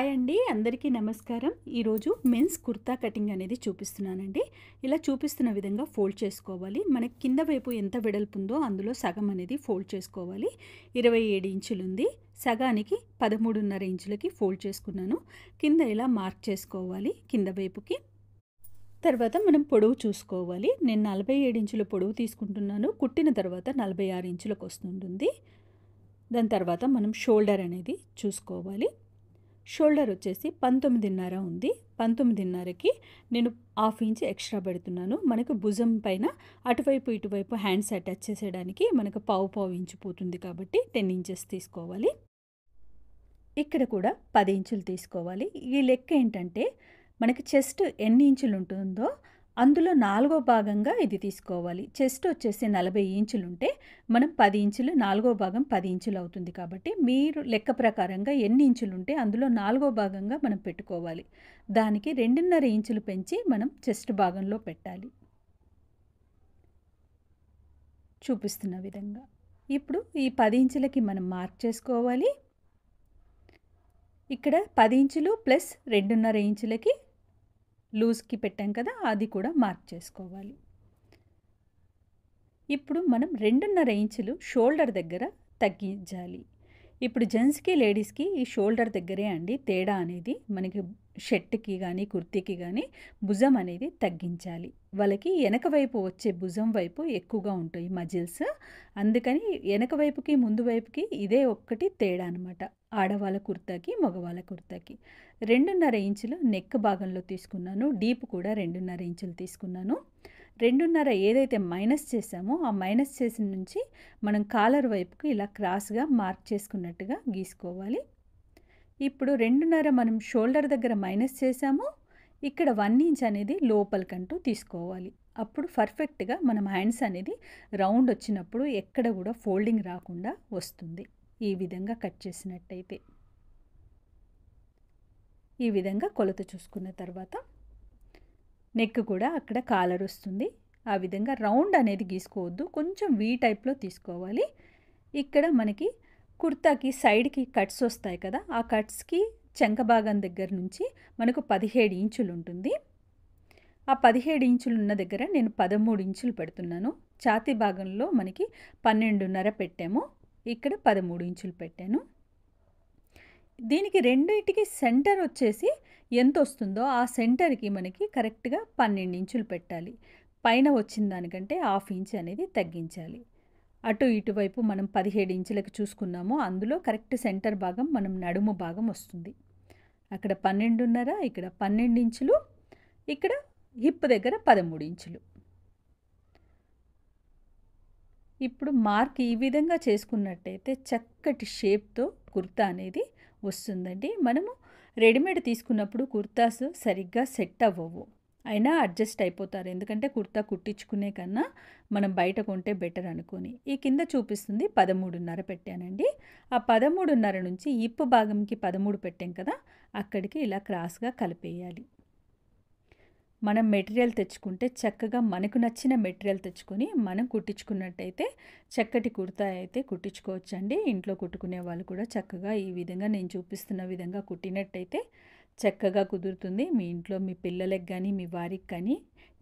Hi అండి, అందరికీ నమస్కారం. ఈరోజు మెన్స్ కుర్తా కటింగ్ అనేది చూపిస్తున్నానండి. ఇలా చూపిస్తున్న విధంగా ఫోల్డ్ చేసుకోవాలి. మనకి కింద వైపు ఎంత వెడల్పు ఉందో అందులో సగం అనేది ఫోల్డ్ చేసుకోవాలి. 27 ఇంచులు ఉంది. సగానికి 13.5 ఇంచులకి ఫోల్డ్ చేసుకున్నాను. కింద ఇలా మార్క్ చేసుకోవాలి కింద వైపుకి. తర్వాత మనం పొడవు చూసుకోవాలి. నేను 47 ఇంచుల పొడవు తీసుకుంటున్నాను. కుట్టిన తర్వాత 46 ఇంచులకు వస్తుంటుంది. దాని తర్వాత మనం షోల్డర్ అనేది చూసుకోవాలి. షోల్డర్ వచ్చేసి 19.5 ఉంది. 19.5కి నేను 1/2 ఇంచ్ ఎక్స్ట్రా పెడుతున్నాను. మనకు భుజం పైన అటువైపు ఇటువైపు హ్యాండ్స్ అటాచ్ చేసేయడానికి మనకు పావు ఇంచు పోతుంది కాబట్టి 10 ఇంచెస్ తీసుకోవాలి. ఇక్కడ కూడా 10 ఇంచులు తీసుకోవాలి. ఈ లెక్క ఏంటంటే మనకి చెస్ట్ ఎన్ని ఇంచులు ఉంటుందో అందులో 4వ భాగంగా ఇది తీసుకోవాలి. చెస్ట్ వచ్చేసి 40 ఇంచులు ఉంటే మనం 10 ఇంచులు 4వ భాగం 10 ఇంచులు అవుతుంది కాబట్టి మీరు లెక్క ప్రకారంగా ఎన్ని ఇంచులు ఉంటే అందులో 4వ భాగంగా మనం పెట్టుకోవాలి. దానికి 2.5 ఇంచులు పెంచి మనం చెస్ట్ భాగంలో పెట్టాలి. చూపిస్తున్న విధంగా ఇప్పుడు ఈ 10 ఇంచులకి మనం మార్క్ చేసుకోవాలి. ఇక్కడ 10 ఇంచులు ప్లస్ 2.5 ఇంచులకి లూజ్కి పెట్టాం కదా, అది కూడా మార్క్ చేసుకోవాలి. ఇప్పుడు మనం 2.5 ఇంచులు షోల్డర్ దగ్గర తగ్గించాలి. ఇప్పుడు జెంట్స్కి లేడీస్కి ఈ షోల్డర్ దగ్గరే అండి తేడా అనేది. మనకి షర్ట్కి కానీ కుర్తీకి కానీ భుజం అనేది తగ్గించాలి. వాళ్ళకి వెనక వైపు వచ్చే భుజం వైపు ఎక్కువగా ఉంటాయి మజిల్స్. అందుకని వెనక వైపుకి ముందు వైపుకి ఇదే ఒక్కటి తేడా అనమాట. ఆడవాళ్ళ కుర్తాకి మగవాళ్ళ కుర్తాకి 2.5 ఇంచులు నెక్ భాగంలో తీసుకున్నాను. డీప్ కూడా 2.5 ఇంచులు తీసుకున్నాను. 2.5 ఏదైతే మైనస్ చేసామో ఆ మైనస్ చేసిన నుంచి మనం కాలర్ వైపుకి ఇలా క్రాస్గా మార్క్ చేసుకున్నట్టుగా గీసుకోవాలి. ఇప్పుడు 2.5 మనం షోల్డర్ దగ్గర మైనస్ చేసాము. ఇక్కడ 1 ఇంచ్ అనేది లోపలికంటూ తీసుకోవాలి. అప్పుడు పర్ఫెక్ట్గా మనం హ్యాండ్స్ అనేది రౌండ్ వచ్చినప్పుడు ఎక్కడ కూడా ఫోల్డింగ్ రాకుండా వస్తుంది. ఈ విధంగా కట్ చేసినట్టయితే ఈ విధంగా కొలత చూసుకున్న తర్వాత నెక్ కూడా అక్కడ కాలర్ వస్తుంది. ఆ విధంగా రౌండ్ అనేది గీసుకోవద్దు, కొంచెం వీ టైప్లో తీసుకోవాలి. ఇక్కడ మనకి కుర్తాకి సైడ్కి కట్స్ వస్తాయి కదా, ఆ కట్స్కి చంక భాగం దగ్గర నుంచి మనకు 17 ఇంచులు ఉంటుంది. ఆ 17 ఇంచులు ఉన్న దగ్గర నేను 13 ఇంచులు పెడుతున్నాను. ఛాతీ భాగంలో మనకి 12.5 పెట్టాము, ఇక్కడ 13 ఇంచులు పెట్టాను. దీనికి రెండింటికి సెంటర్ వచ్చేసి ఎంత వస్తుందో ఆ సెంటర్కి మనకి కరెక్ట్గా 12 ఇంచులు పెట్టాలి. పైన వచ్చిన దానికంటే 1/2 ఇంచ్ అనేది తగ్గించాలి. అటు ఇటువైపు మనం 17 ఇంచులకు చూసుకున్నామో అందులో కరెక్ట్ సెంటర్ భాగం మనం నడుము భాగం వస్తుంది. అక్కడ 12.5, ఇక్కడ 12 ఇంచులు, ఇక్కడ హిప్ దగ్గర 13 ఇంచులు. ఇప్పుడు మార్క్ ఈ విధంగా చేసుకున్నట్టయితే చక్కటి షేప్తో కుర్తా అనేది వస్తుందండి. మనము రెడీమేడ్ తీసుకున్నప్పుడు కుర్తాస్ సరిగ్గా సెట్ అవ్వవు, అయినా అడ్జస్ట్ అయిపోతారు. ఎందుకంటే కుర్తా కుట్టించుకునే కన్నా మనం బయట కొంటే బెటర్ అనుకొని. ఈ కింద చూపిస్తుంది 13.5 పెట్టానండి. ఆ 13.5 నుంచి హిప్ భాగంకి 13 పెట్టాం కదా, అక్కడికి ఇలా క్రాస్గా కలిపేయాలి. మనం మెటీరియల్ తెచ్చుకుంటే చక్కగా మనకు నచ్చిన మెటీరియల్ తెచ్చుకొని మనం కుట్టించుకున్నట్టయితే చక్కటి కుర్తా అయితే కుట్టించుకోవచ్చండి. ఇంట్లో కుట్టుకునే వాళ్ళు కూడా చక్కగా ఈ విధంగా నేను చూపిస్తున్న విధంగా కుట్టినట్టయితే చక్కగా కుదురుతుంది. మీ ఇంట్లో మీ పిల్లలకి కానీ మీ వారికి కానీ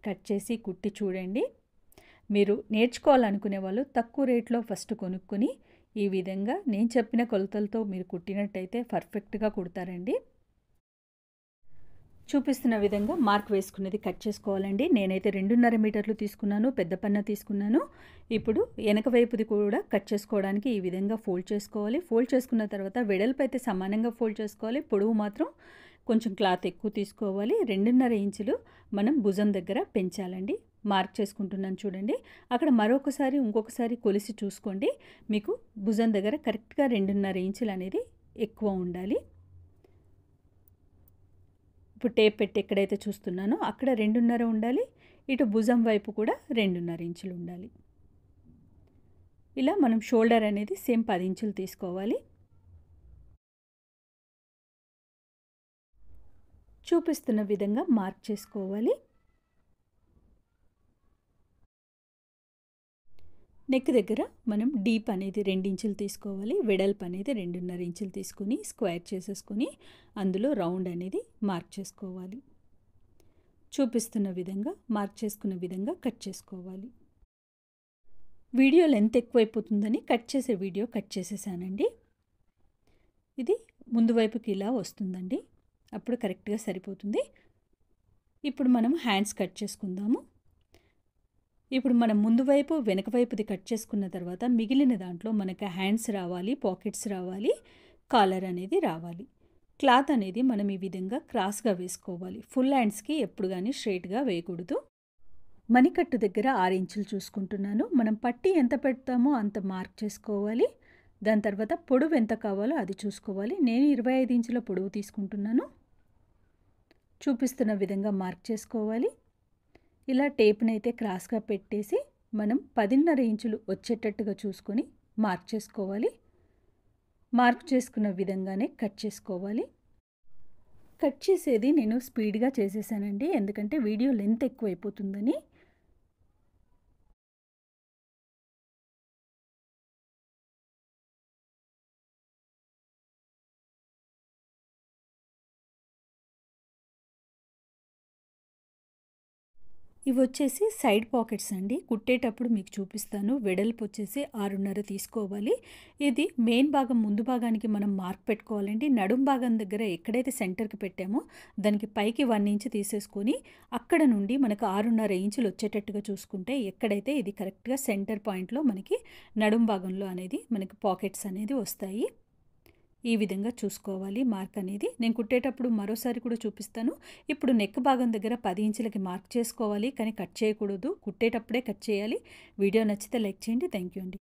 కట్ చేసి కుట్టి చూడండి. మీరు నేర్చుకోవాలనుకునే వాళ్ళు తక్కువ రేట్లో ఫస్ట్ కొనుక్కొని ఈ విధంగా నేను చెప్పిన కొలతలతో మీరు కుట్టినట్టయితే పర్ఫెక్ట్గా కుడతారండి. చూపిస్తున్న విధంగా మార్క్ వేసుకున్నది కట్ చేసుకోవాలండి. నేనైతే 2.5 మీటర్లు తీసుకున్నాను, పెద్ద పన్న తీసుకున్నాను. ఇప్పుడు వెనక వైపుది కూడా కట్ చేసుకోవడానికి ఈ విధంగా ఫోల్డ్ చేసుకోవాలి. ఫోల్డ్ చేసుకున్న తర్వాత వెడల్పు అయితే సమానంగా ఫోల్డ్ చేసుకోవాలి. పొడవు మాత్రం కొంచెం క్లాత్ ఎక్కువ తీసుకోవాలి. 2.5 ఇంచులు మనం భుజం దగ్గర పెంచాలండి. మార్క్ చేసుకుంటున్నాను చూడండి. అక్కడ మరొకసారి ఇంకొకసారి కొలిసి చూసుకోండి. మీకు భుజం దగ్గర కరెక్ట్గా 2.5 ఇంచులు అనేది ఎక్కువ ఉండాలి. ఇప్పుడు టేప్ పెట్టి ఎక్కడైతే చూస్తున్నానో అక్కడ 2.5 ఉండాలి. ఇటు భుజం వైపు కూడా 2.5 ఇంచులు ఉండాలి. ఇలా మనం షోల్డర్ అనేది సేమ్ 10 ఇంచులు తీసుకోవాలి. చూపిస్తున్న విధంగా మార్క్ చేసుకోవాలి. నెక్ దగ్గర మనం డీప్ అనేది 2 ఇంచులు తీసుకోవాలి, వెడల్పు అనేది 2.5 ఇంచులు తీసుకుని స్క్వేర్ చేసేసుకుని అందులో రౌండ్ అనేది మార్క్ చేసుకోవాలి. చూపిస్తున్న విధంగా మార్క్ చేసుకున్న విధంగా కట్ చేసుకోవాలి. వీడియో లెంత్ ఎక్కువైపోతుందని కట్ చేసేసానండి. ఇది ముందు వైపుకి ఇలా వస్తుందండి, అప్పుడు కరెక్ట్గా సరిపోతుంది. ఇప్పుడు మనం హ్యాండ్స్ కట్ చేసుకుందాము. ఇప్పుడు మనం ముందు వైపు వెనక వైపుది కట్ చేసుకున్న తర్వాత మిగిలిన దాంట్లో మనకు హ్యాండ్స్ రావాలి, పాకెట్స్ రావాలి, కాలర్ అనేది రావాలి. క్లాత్ అనేది మనం ఈ విధంగా క్రాస్గా వేసుకోవాలి. ఫుల్ హ్యాండ్స్కి ఎప్పుడు కానీ స్ట్రైట్గా వేయకూడదు. మణికట్టు దగ్గర 6 ఇంచులు చూసుకుంటున్నాను. మనం పట్టీ ఎంత పెడతామో అంత మార్క్ చేసుకోవాలి. దాని తర్వాత పొడవు ఎంత కావాలో అది చూసుకోవాలి. నేను 25 ఇంచుల పొడవు తీసుకుంటున్నాను. చూపిస్తున్న విధంగా మార్క్ చేసుకోవాలి. ఇలా టేప్ని అయితే క్రాస్గా పెట్టేసి మనం 10.5 ఇంచులు వచ్చేటట్టుగా చూసుకొని మార్క్ చేసుకోవాలి. మార్క్ చేసుకున్న విధంగానే కట్ చేసుకోవాలి. కట్ చేసేది నేను స్పీడ్గా చేసేసానండి, ఎందుకంటే వీడియో లెంత్ ఎక్కువైపోతుందని. ఇవి వచ్చేసి సైడ్ పాకెట్స్ అండి. కుట్టేటప్పుడు మీకు చూపిస్తాను. వెడల్పు వచ్చేసి 6.5 తీసుకోవాలి. ఇది మెయిన్ భాగం ముందు భాగానికి మనం మార్క్ పెట్టుకోవాలండి. నడుం భాగం దగ్గర ఎక్కడైతే సెంటర్కి పెట్టామో దానికి పైకి 1 ఇంచ్ తీసేసుకొని అక్కడ నుండి మనకు 6.5 ఇంచులు వచ్చేటట్టుగా చూసుకుంటే ఎక్కడైతే ఇది కరెక్ట్గా సెంటర్ పాయింట్లో మనకి నడుం భాగంలో అనేది మనకి పాకెట్స్ అనేది వస్తాయి. ఈ విధంగా చూసుకోవాలి మార్క్ అనేది. నేను కుట్టేటప్పుడు మరోసారి కూడా చూపిస్తాను. ఇప్పుడు నెక్ భాగం దగ్గర 10 ఇంచులకి మార్క్ చేసుకోవాలి, కానీ కట్ చేయకూడదు. కుట్టేటప్పుడే కట్ చేయాలి. వీడియో నచ్చితే లైక్ చేయండి. థ్యాంక్ యూ అండి.